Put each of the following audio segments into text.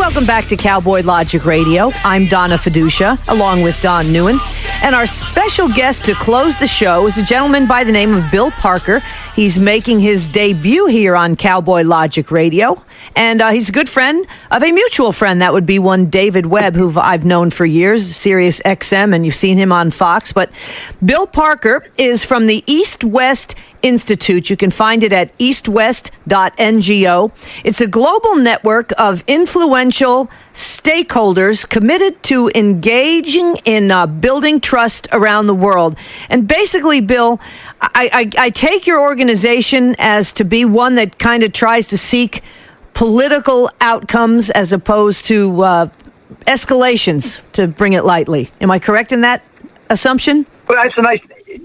Welcome back to Cowboy Logic Radio. I'm Donna Fiducia, along with Don Neuen. And our special guest to close the show is a gentleman by the name of Bill Parker. He's making his debut here on Cowboy Logic Radio. And he's a good friend of a mutual friend. That would be one David Webb, who I've known for years, Sirius XM, and you've seen him on Fox. But Bill Parker is from the East-West Institute. You can find it at eastwest.ngo. It's a global network of influential stakeholders committed to engaging in building trust around the world. And basically, Bill, I take your organization as to be one that kind of tries to seek political outcomes as opposed to escalations, to bring it lightly. Am I correct in that assumption? Well,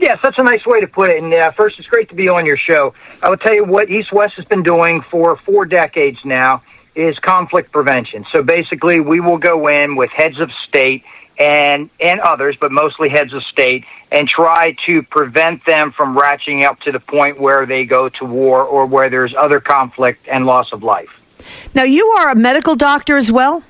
yes, that's a nice way to put it. And first, it's great to be on your show. I will tell you what East-West has been doing for 4 decades now is conflict prevention. So basically, we will go in with heads of state and others, but mostly heads of state, and try to prevent them from ratcheting up to the point where they go to war or where there's other conflict and loss of life. Now, you are a medical doctor as well?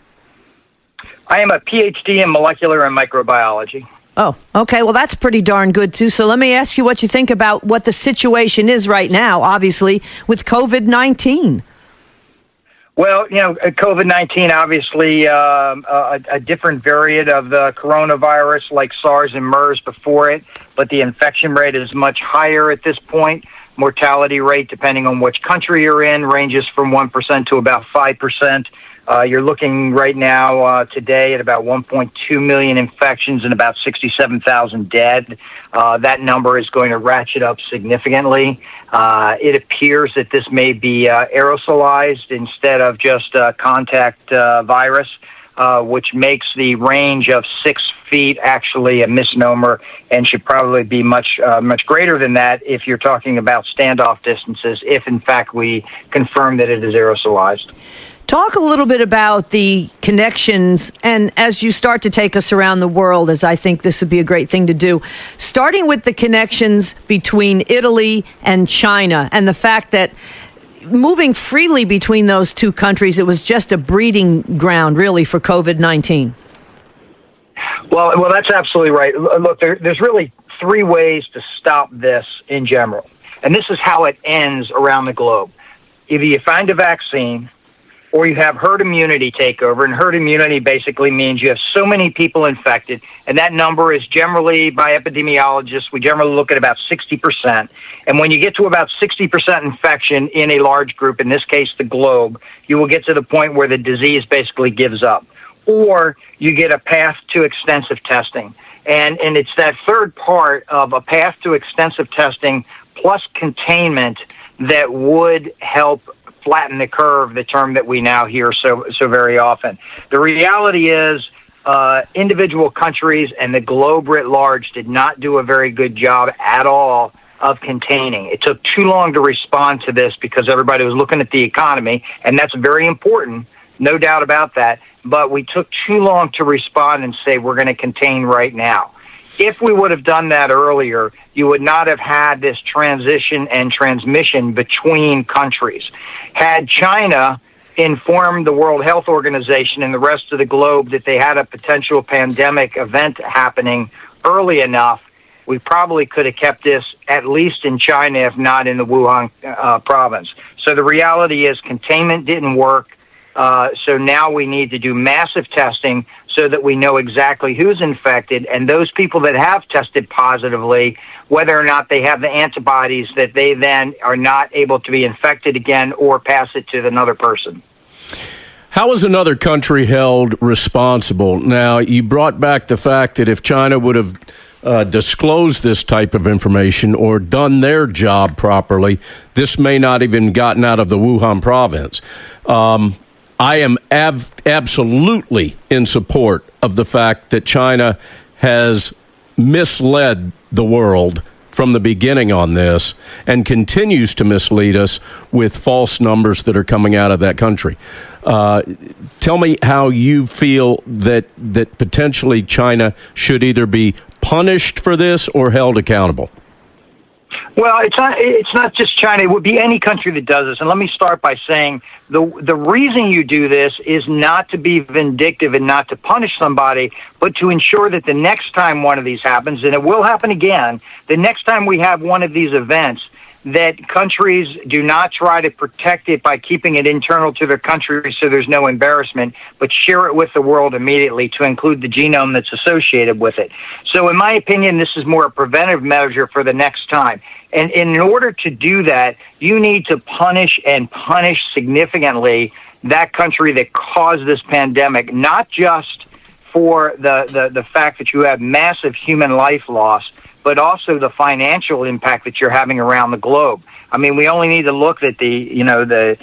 I am a PhD in molecular and microbiology. Oh, okay. Well, that's pretty darn good, too. So let me ask you what you think about what the situation is right now, obviously, with COVID-19. Well, COVID-19, obviously, a different variant of the coronavirus like SARS and MERS before it, but the infection rate is much higher at this point. Mortality rate, depending on which country you're in, ranges from 1% to about 5%. You're looking right now today at about 1.2 million infections and about 67,000 dead. That number is going to ratchet up significantly. It appears that this may be aerosolized instead of just contact virus, which makes the range of 6 feet actually a misnomer and should probably be much greater than that if you're talking about standoff distances, if in fact we confirm that it is aerosolized. Talk a little bit about the connections, and as you start to take us around the world, as I think this would be a great thing to do, starting with the connections between Italy and China, and the fact that moving freely between those two countries, it was just a breeding ground, really, for COVID-19. Well, that's absolutely right. Look, there's really 3 ways to stop this in general, and this is how it ends around the globe. Either you find a vaccine, or you have herd immunity take over, and herd immunity basically means you have so many people infected, and that number is generally, by epidemiologists, we generally look at about 60%. And when you get to about 60% infection in a large group, in this case the globe, you will get to the point where the disease basically gives up. Or you get a path to extensive testing. And it's that third part of a path to extensive testing plus containment that would help flatten the curve, the term that we now hear so very often. The reality is individual countries and the globe writ large did not do a very good job at all of containing. It took too long to respond to this because everybody was looking at the economy, and that's very important, no doubt about that, but we took too long to respond and say we're going to contain right now. If we would have done that earlier, you would not have had this transition and transmission between countries. Had China informed the World Health Organization and the rest of the globe that they had a potential pandemic event happening early enough, we probably could have kept this at least in China, if not in the Wuhan province. So the reality is containment didn't work. So now we need to do massive testing so that we know exactly who's infected, and those people that have tested positively, whether or not they have the antibodies, that they then are not able to be infected again or pass it to another person. How is another country held responsible? Now, you brought back the fact that if China would have disclosed this type of information or done their job properly, this may not even gotten out of the Wuhan province. I am absolutely in support of the fact that China has misled the world from the beginning on this and continues to mislead us with false numbers that are coming out of that country. Tell me how you feel that potentially China should either be punished for this or held accountable. Well, it's not just China. It would be any country that does this. And let me start by saying the reason you do this is not to be vindictive and not to punish somebody, but to ensure that the next time one of these happens, and it will happen again, the next time we have one of these events, that countries do not try to protect it by keeping it internal to their country so there's no embarrassment, but share it with the world immediately to include the genome that's associated with it. So in my opinion, this is more a preventive measure for the next time. And in order to do that, you need to punish significantly that country that caused this pandemic, not just for the fact that you have massive human life loss, but also the financial impact that you're having around the globe. I mean, we only need to look at the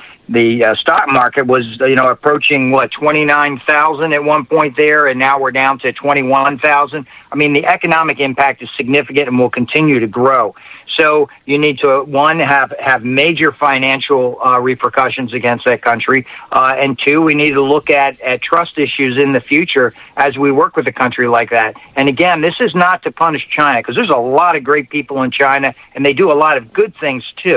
stock market was, approaching 29,000 at one point there, and now we're down to 21,000. I mean, the economic impact is significant and will continue to grow. So you need to, one, have major financial repercussions against that country, and two, we need to look at trust issues in the future as we work with a country like that. And again, this is not to punish China, because there's a lot of great people in China, and they do a lot of good things too.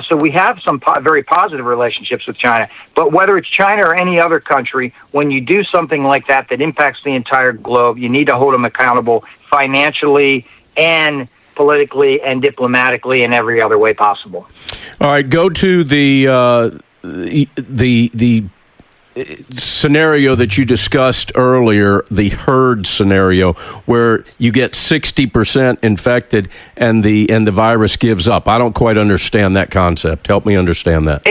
So we have some very positive relationships with China. But whether it's China or any other country, when you do something like that impacts the entire globe, you need to hold them accountable financially and politically and diplomatically in every other way possible. All right, go to the scenario that you discussed earlier, the herd scenario, where you get 60% infected and the virus gives up. I don't quite understand that concept. Help me understand that.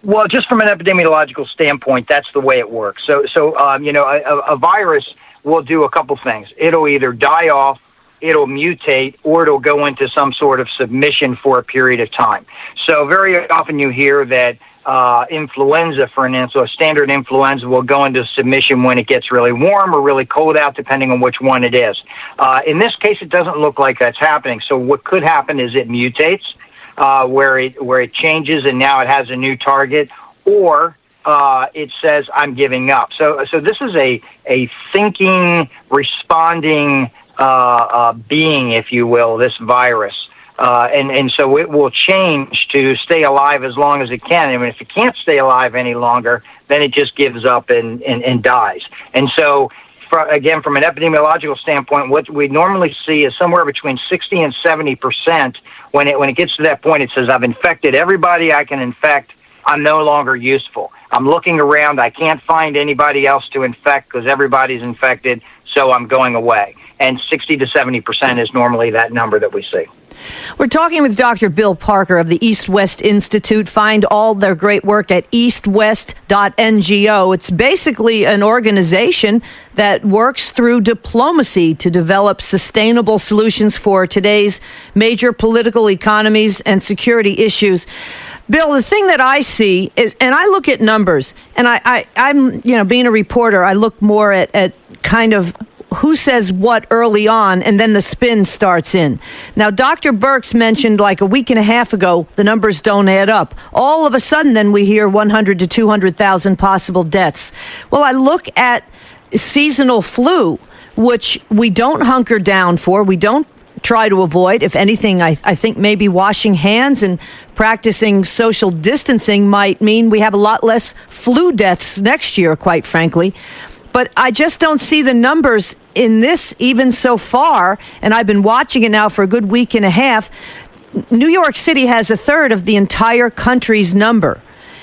Well, just from an epidemiological standpoint, that's the way it works. So a virus will do a couple things. It'll either die off, it'll mutate, or it'll go into some sort of submission for a period of time. So very often you hear that influenza, for instance, or standard influenza will go into submission when it gets really warm or really cold out, depending on which one it is. In this case, it doesn't look like that's happening. So what could happen is it mutates, where it changes and now it has a new target, or it says, I'm giving up. So this is a thinking, responding being, if you will, this virus. And so it will change to stay alive as long as it can. I mean, if it can't stay alive any longer, then it just gives up and dies. And so, again, from an epidemiological standpoint, what we normally see is somewhere between 60 and 70%. When it gets to that point, it says, I've infected everybody I can infect. I'm no longer useful. I'm looking around. I can't find anybody else to infect because everybody's infected, so I'm going away. And 60 to 70% is normally that number that we see. We're talking with Dr. Bill Parker of the East West Institute. Find all their great work at eastwest.ngo. It's basically an organization that works through diplomacy to develop sustainable solutions for today's major political economies and security issues. Bill, the thing that I see is, and I look at numbers, and I'm being a reporter, I look more at kind of who says what early on, and then the spin starts in. Now, Dr. Birx mentioned like a week and a half ago, the numbers don't add up. All of a sudden, then we hear 100 to 200,000 possible deaths. Well, I look at seasonal flu, which we don't hunker down for. We don't try to avoid. If anything, I think maybe washing hands and practicing social distancing might mean we have a lot less flu deaths next year, quite frankly. But I just don't see the numbers in this even so far, and I've been watching it now for a good week and a half. New York City has a third of the entire country's number,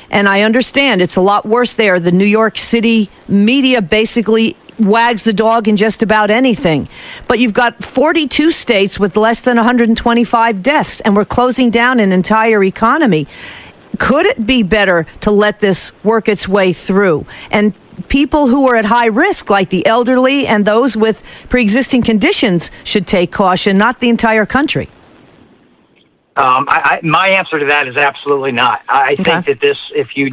and I understand it's a lot worse there. The New York City media basically wags the dog in just about anything. But you've got 42 states with less than 125 deaths, and we're closing down an entire economy. Could it be better to let this work its way through? And people who are at high risk, like the elderly and those with pre-existing conditions, should take caution, not the entire country. My answer to that is absolutely not. I think that this, if you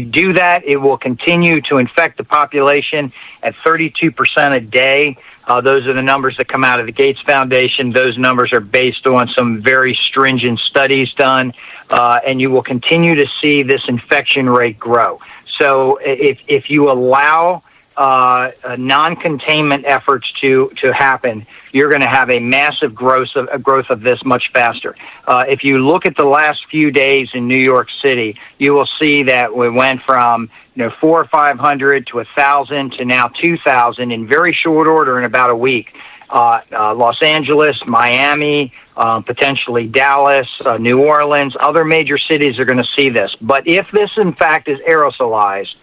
do that, it will continue to infect the population at 32% a day. Those are the numbers that come out of the Gates Foundation. Those numbers are based on some very stringent studies done, and you will continue to see this infection rate grow. So if you allow non-containment efforts to happen, you're going to have a massive growth of this much faster. If you look at the last few days in New York City, you will see that we went from 400 or 500 to 1,000 to now 2,000 in very short order in about a week. Los Angeles, Miami, potentially Dallas, New Orleans, other major cities are going to see this. But if this, in fact, is aerosolized,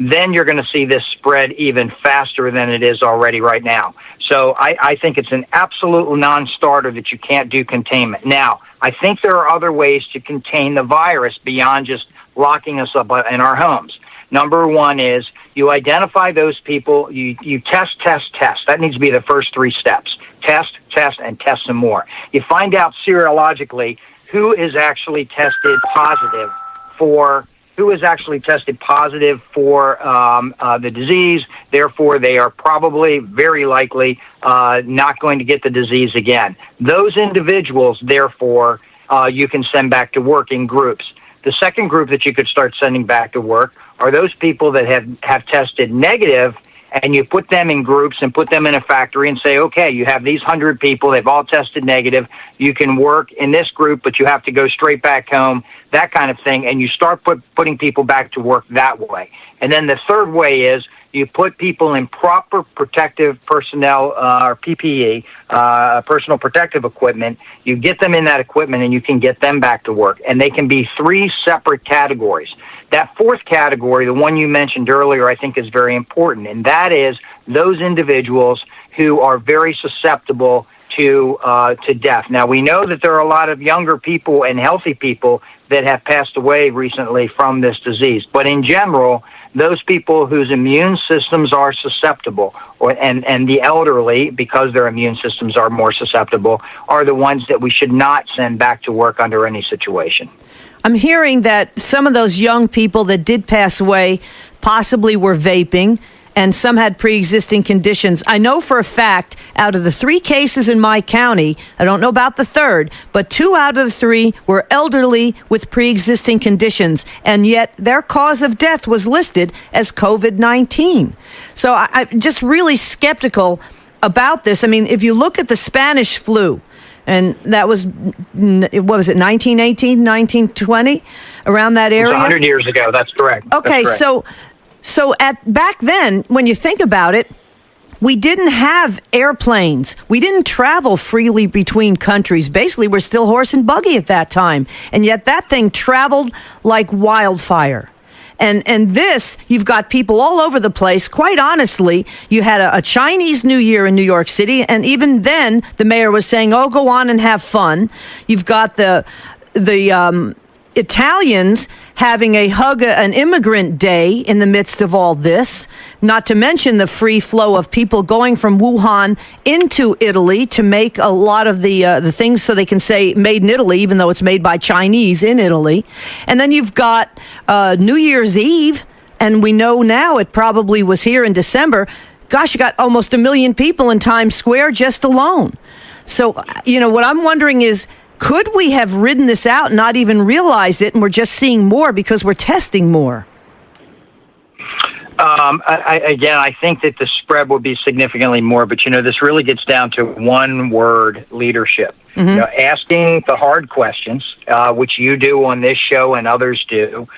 then you're going to see this spread even faster than it is already right now. So I think it's an absolute non-starter that you can't do containment. Now, I think there are other ways to contain the virus beyond just locking us up in our homes. Number one is you identify those people, you test. That needs to be the first three steps. Test, and test some more. You find out serologically who is actually tested positive for the disease. Therefore, they are probably, very likely, not going to get the disease again. Those individuals, therefore, you can send back to work in groups. The second group that you could start sending back to work are those people that have tested negative, and you put them in groups and put them in a factory and say, okay, you have these 100 people, they've all tested negative, you can work in this group, but you have to go straight back home, that kind of thing, and you start putting people back to work that way. And then the third way is you put people in proper protective personnel, or PPE, personal protective equipment, you get them in that equipment and you can get them back to work. And they can be three separate categories. That fourth category, the one you mentioned earlier, I think is very important, and that is those individuals who are very susceptible to death. Now, we know that there are a lot of younger people and healthy people that have passed away recently from this disease, but in general, those people whose immune systems are susceptible, and the elderly, because their immune systems are more susceptible, are the ones that we should not send back to work under any situation. I'm hearing that some of those young people that did pass away possibly were vaping, and some had pre-existing conditions. I know for a fact, out of the 3 cases in my county, I don't know about the third, but 2 out of the 3 were elderly with pre-existing conditions, and yet their cause of death was listed as COVID-19. So I'm just really skeptical about this. I mean, if you look at the Spanish flu, and that was, what was it, 1918, 1920, around that area? It was 100 years ago, that's correct. Okay, that's correct. So back then, when you think about it, we didn't have airplanes. We didn't travel freely between countries. Basically, we're still horse and buggy at that time. And yet that thing traveled like wildfire. And this, you've got people all over the place. Quite honestly, you had a Chinese New Year in New York City, and even then, the mayor was saying, "Oh, go on and have fun." You've got the Italians having an immigrant day in the midst of all this, not to mention the free flow of people going from Wuhan into Italy to make a lot of the things so they can say made in Italy, even though it's made by Chinese in Italy. And then you've got New Year's Eve, and we know now it probably was here in December. Gosh, you got almost 1 million people in Times Square just alone. So, what I'm wondering is, could we have ridden this out and not even realized it, and we're just seeing more because we're testing more? I think that the spread will be significantly more, but this really gets down to one word: leadership. Mm-hmm. Asking the hard questions, which you do on this show and others do,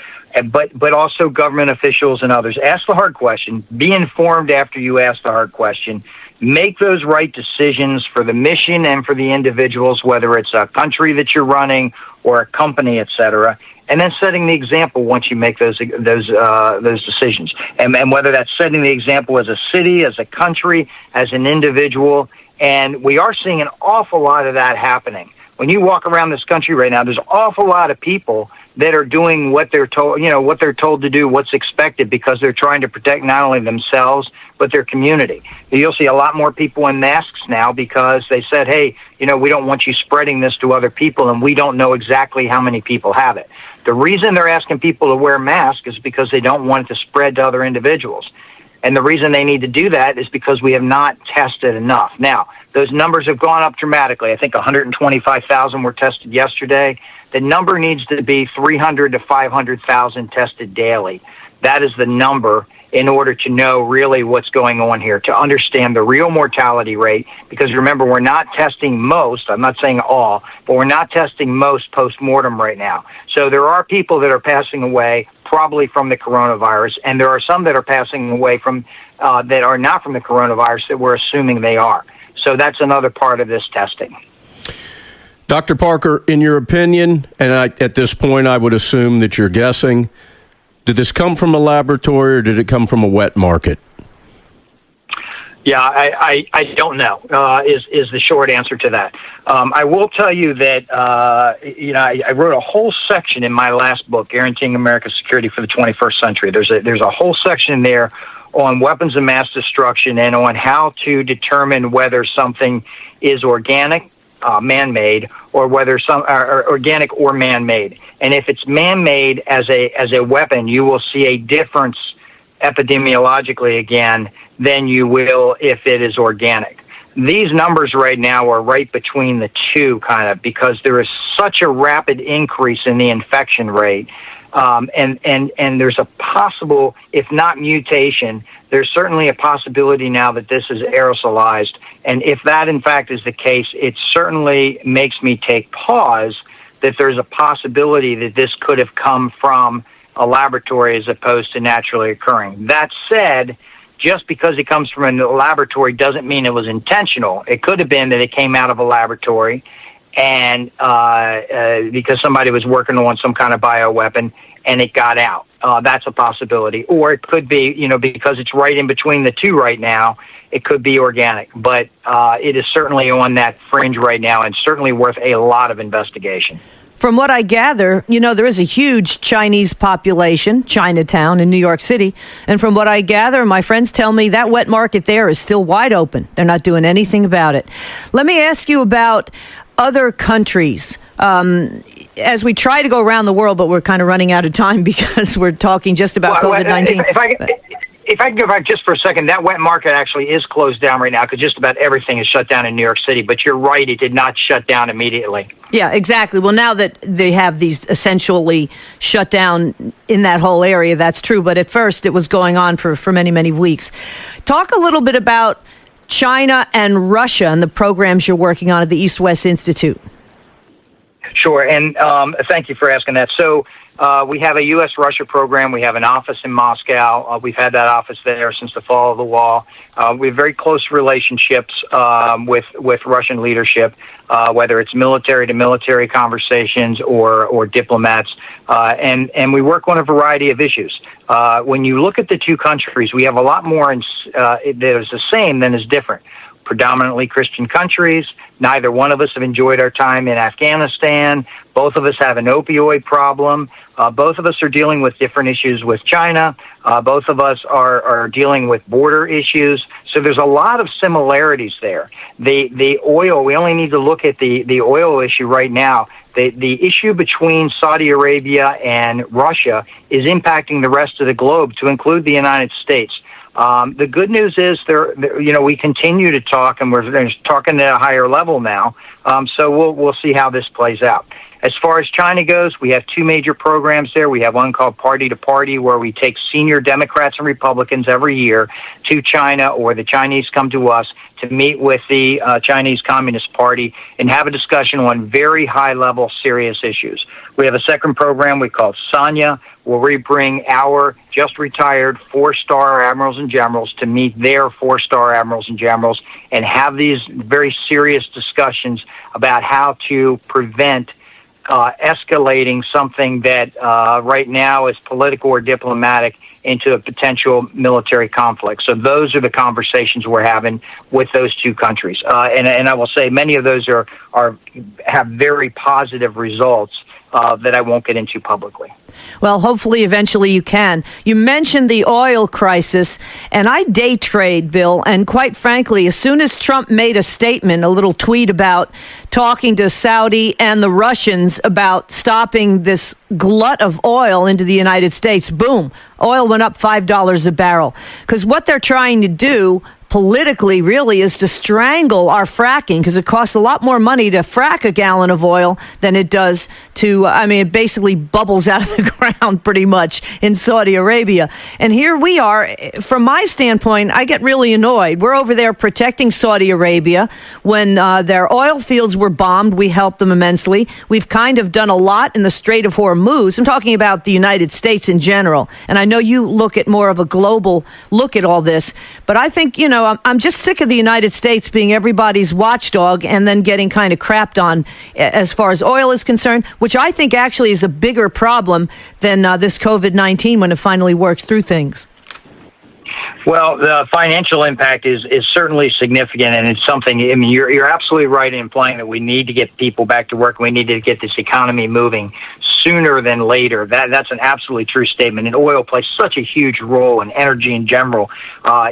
but also government officials and others. Ask the hard question. Be informed after you ask the hard question. Make those right decisions for the mission and for the individuals, whether it's a country that you're running or a company, et cetera. And then setting the example once you make those decisions, and whether that's setting the example as a city, as a country, as an individual. And we are seeing an awful lot of that happening. When you walk around this country right now, there's an awful lot of people that are doing what they're told, what they're told to do, what's expected, because they're trying to protect not only themselves, but their community. You'll see a lot more people in masks now because they said, hey, we don't want you spreading this to other people, and we don't know exactly how many people have it. The reason they're asking people to wear masks is because they don't want it to spread to other individuals. And the reason they need to do that is because we have not tested enough. Now, those numbers have gone up dramatically. I think 125,000 were tested yesterday. The number needs to be 300 to 500,000 tested daily. that is the number in order to know really what's going on here, to understand the real mortality rate. Because remember, we're not testing most, I'm not saying all, but we're not testing most post-mortem right now. So there are people that are passing away probably from the coronavirus, and there are some that are passing away from that are not from the coronavirus that we're assuming they are. So that's another part of this testing. Dr. Parker, in your opinion, and at this point I would assume that you're guessing, did this come from a laboratory or did it come from a wet market? Yeah, I don't know, is the short answer to that. I will tell you that, I wrote a whole section in my last book, Guaranteeing America's Security for the 21st Century. There's a whole section in there on weapons of mass destruction and on how to determine whether something is organic, man-made, or whether some are organic or man-made. And if it's man-made as a weapon, you will see a difference epidemiologically again than you will if it is organic. These numbers right now are right between the two, kind of, because there is such a rapid increase in the infection rate, and there's a possible, if not mutation, there's certainly a possibility now that this is aerosolized. And if that, in fact, is the case, it certainly makes me take pause that there's a possibility that this could have come from a laboratory as opposed to naturally occurring. That said, just because it comes from a laboratory doesn't mean it was intentional. It could have been that it came out of a laboratory and because somebody was working on some kind of bioweapon and it got out. That's a possibility. Or it could be, because it's right in between the two right now, it could be organic. But it is certainly on that fringe right now and certainly worth a lot of investigation. From what I gather, there is a huge Chinese population, Chinatown in New York City. And from what I gather, my friends tell me that wet market there is still wide open. They're not doing anything about it. Let me ask you about other countries. As we try to go around the world, but we're kind of running out of time because we're talking just about COVID-19. If I can go back just for a second, that wet market actually is closed down right now because just about everything is shut down in New York City. But you're right, it did not shut down immediately. Yeah, exactly. Well, now that they have these essentially shut down in that whole area, that's true. But at first, it was going on for many, many weeks. Talk a little bit about China and Russia and the programs you're working on at the East-West Institute. Sure, and thank you for asking that. So we have a U.S.-Russia program. We have an office in Moscow. We've had that office there since the fall of the wall. We have very close relationships with Russian leadership, whether it's military-to-military conversations or diplomats, and we work on a variety of issues. When you look at the two countries, we have a lot more that is the same than is different. Predominantly Christian countries. Neither one of us have enjoyed our time in Afghanistan. Both of us have an opioid problem. Both of us are dealing with different issues with China. Both of us are dealing with border issues. So there's a lot of similarities there. The oil, we only need to look at the oil issue right now. The issue between Saudi Arabia and Russia is impacting the rest of the globe, to include the United States. The good news is we continue to talk, and we're talking at a higher level now. So we'll see how this plays out. As far as China goes, we have two major programs there. We have one called Party to Party, where we take senior Democrats and Republicans every year to China, or the Chinese come to us to meet with the Chinese Communist Party and have a discussion on very high-level, serious issues. We have a second program we call Sanya, where we bring our just-retired four-star admirals and generals to meet their four-star admirals and generals and have these very serious discussions about how to prevent escalating something that right now is political or diplomatic into a potential military conflict. So those are the conversations we're having with those two countries. And I will say many of those have very positive results that I won't get into publicly. Well, hopefully, eventually you can. You mentioned the oil crisis, and I day trade, Bill, and quite frankly, as soon as Trump made a statement, a little tweet about talking to Saudi and the Russians about stopping this glut of oil into the United States, boom, oil went up $5 a barrel. Because what they're trying to do, politically really is to strangle our fracking, because it costs a lot more money to frack a gallon of oil than it does to, it basically bubbles out of the ground pretty much in Saudi Arabia. And here we are. From my standpoint, I get really annoyed. We're over there protecting Saudi Arabia. When their oil fields were bombed, we helped them immensely. We've kind of done a lot in the Strait of Hormuz. I'm talking about the United States in general. And I know you look at more of a global look at all this. But I think, I'm just sick of the United States being everybody's watchdog and then getting kind of crapped on as far as oil is concerned, which I think actually is a bigger problem than this COVID-19 when it finally works through things. Well, the financial impact is certainly significant, and it's something. You're absolutely right in implying that we need to get people back to work. We need to get this economy moving sooner than later. That's an absolutely true statement. And oil plays such a huge role, in energy in general,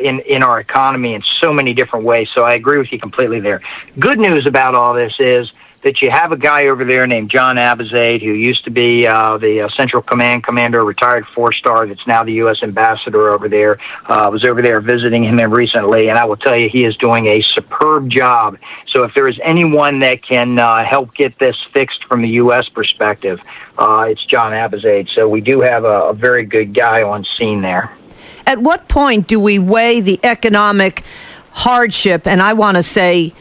in our economy in so many different ways. So I agree with you completely there. Good news about all this is that you have a guy over there named John Abizaid, who used to be the Central Command Commander, retired 4-star, that's now the U.S. Ambassador over there. Was over there visiting him recently, and I will tell you, he is doing a superb job. So if there is anyone that can help get this fixed from the U.S. perspective, it's John Abizaid. So we do have a very good guy on scene there. At what point do we weigh the economic hardship, and I want to say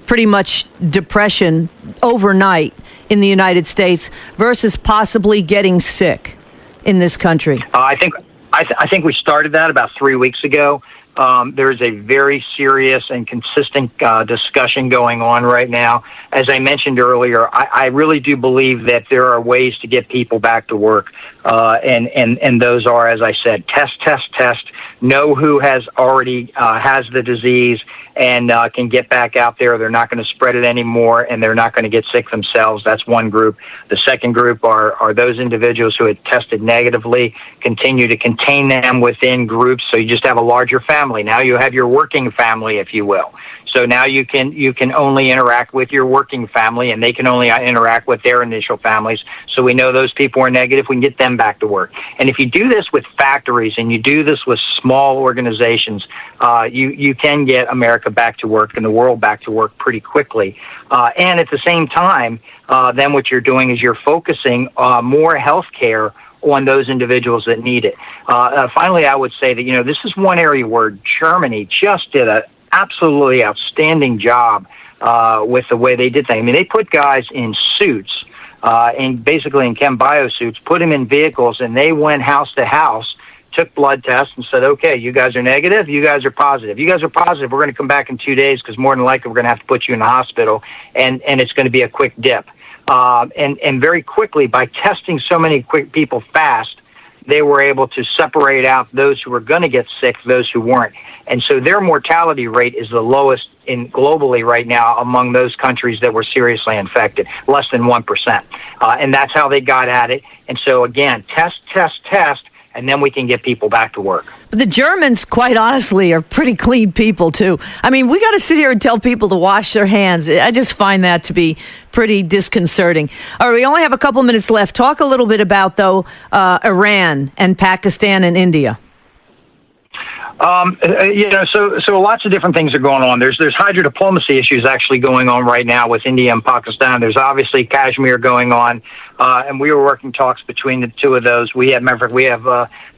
pretty much depression overnight in the United States versus possibly getting sick in this country? I think we started that about 3 weeks ago. There is a very serious and consistent discussion going on right now. As I mentioned earlier, I really do believe that there are ways to get people back to work, and those are, as I said, test, know who has already has the disease and can get back out there. They're not going to spread it anymore, and they're not going to get sick themselves. That's one group. The second group are those individuals who had tested negatively. Continue to contain them within groups, so you just have a larger family. Now you have your working family, if you will. So now you can only interact with your working family, and they can only interact with their initial families. So we know those people are negative. We can get them back to work. And if you do this with factories and you do this with small organizations, you can get America back to work and the world back to work pretty quickly. And at the same time, then what you're doing is you're focusing more health care on those individuals that need it. Finally, I would say that, this is one area where Germany just did an absolutely outstanding job with the way they did things. They put guys in suits, and basically in chem bio suits, put them in vehicles, and they went house to house, took blood tests, and said, okay, you guys are negative, you guys are positive. You guys are positive, we're going to come back in 2 days because more than likely we're going to have to put you in the hospital, and it's going to be a quick dip. And very quickly, by testing so many quick people fast, they were able to separate out those who were going to get sick, those who weren't. And so their mortality rate is the lowest globally right now among those countries that were seriously infected, less than 1%. And that's how they got at it. And so, again, test, and then we can get people back to work. But the Germans, quite honestly, are pretty clean people, too. We got to sit here and tell people to wash their hands. I just find that to be pretty disconcerting. All right, we only have a couple minutes left. Talk a little bit about, though, Iran and Pakistan and India. So lots of different things are going on. There's hydrodiplomacy issues actually going on right now with India and Pakistan. There's obviously Kashmir going on, and we were working talks between the two of those. We have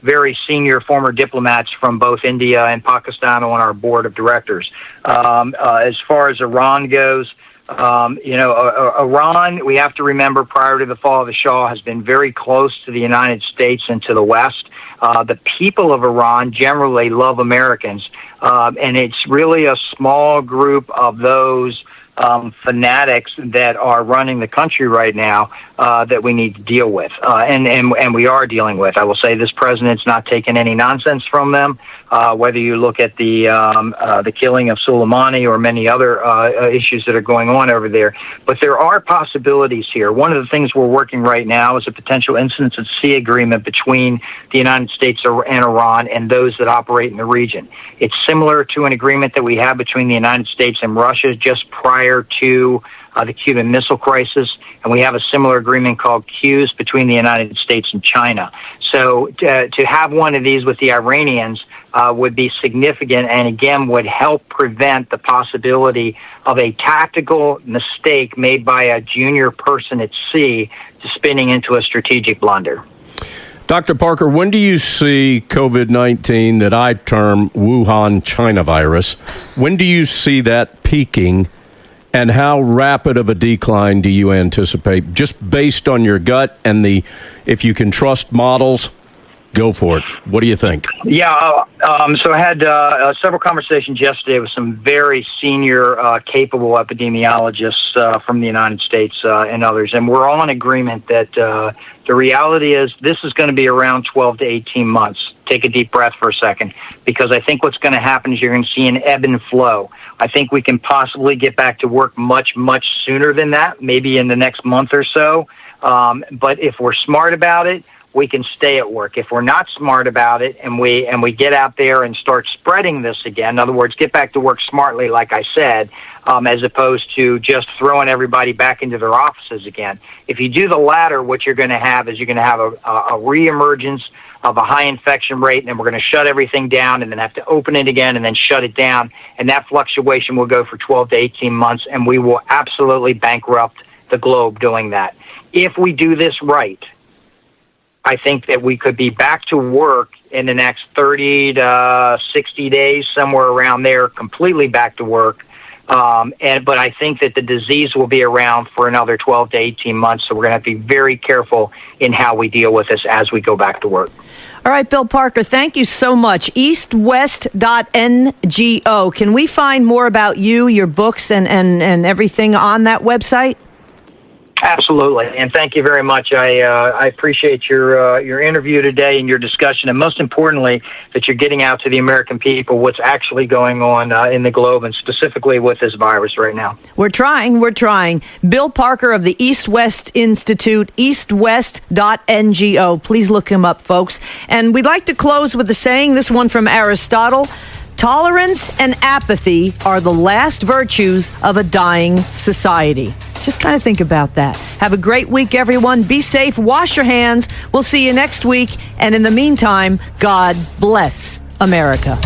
very senior former diplomats from both India and Pakistan on our board of directors. As far as Iran goes, Iran, we have to remember, prior to the fall of the Shah, has been very close to the United States and to the West. The people of Iran generally love Americans, and it's really a small group of those fanatics that are running the country right now that we need to deal with, and we are dealing with. I will say this president's not taking any nonsense from them, whether you look at the killing of Soleimani or many other issues that are going on over there. But there are possibilities here. One of the things we're working right now is a potential incidents at sea agreement between the United States and Iran and those that operate in the region. It's similar to an agreement that we have between the United States and Russia just prior prior to the Cuban Missile Crisis, and we have a similar agreement called CUES between the United States and China. So to have one of these with the Iranians would be significant, and again would help prevent the possibility of a tactical mistake made by a junior person at sea to spinning into a strategic blunder. Dr. Parker, when do you see COVID-19 that I term Wuhan China virus? When do you see that peaking, and how rapid of a decline do you anticipate? Just based on your gut and if you can trust models, go for it. What do you think? Yeah, so I had several conversations yesterday with some very senior, capable epidemiologists from the United States and others, and we're all in agreement that the reality is this is going to be around 12 to 18 months. Take a deep breath for a second, because I think what's going to happen is you're going to see an ebb and flow. I think we can possibly get back to work much, much sooner than that, maybe in the next month or so. But if we're smart about it, we can stay at work. If we're not smart about it and we get out there and start spreading this again, in other words, get back to work smartly, like I said, as opposed to just throwing everybody back into their offices again. If you do the latter, what you're going to have is you're going to have a reemergence of a high infection rate, and then we're going to shut everything down and then have to open it again and then shut it down. And that fluctuation will go for 12 to 18 months, and we will absolutely bankrupt the globe doing that. If we do this right, I think that we could be back to work in the next 30 to 60 days, somewhere around there, completely back to work. But I think that the disease will be around for another 12 to 18 months, so we're going to have to be very careful in how we deal with this as we go back to work. All right, Bill Parker, thank you so much. eastwest.ngo. Can we find more about you, your books, and everything on that website? Absolutely, and thank you very much. I appreciate your interview today and your discussion, and most importantly, that you're getting out to the American people what's actually going on in the globe, and specifically with this virus right now. We're trying. Bill Parker of the East West Institute, eastwest.ngo. Please look him up, folks. And we'd like to close with a saying, this one from Aristotle: tolerance and apathy are the last virtues of a dying society. Just kind of think about that. Have a great week, everyone. Be safe. Wash your hands. We'll see you next week. And in the meantime, God bless America.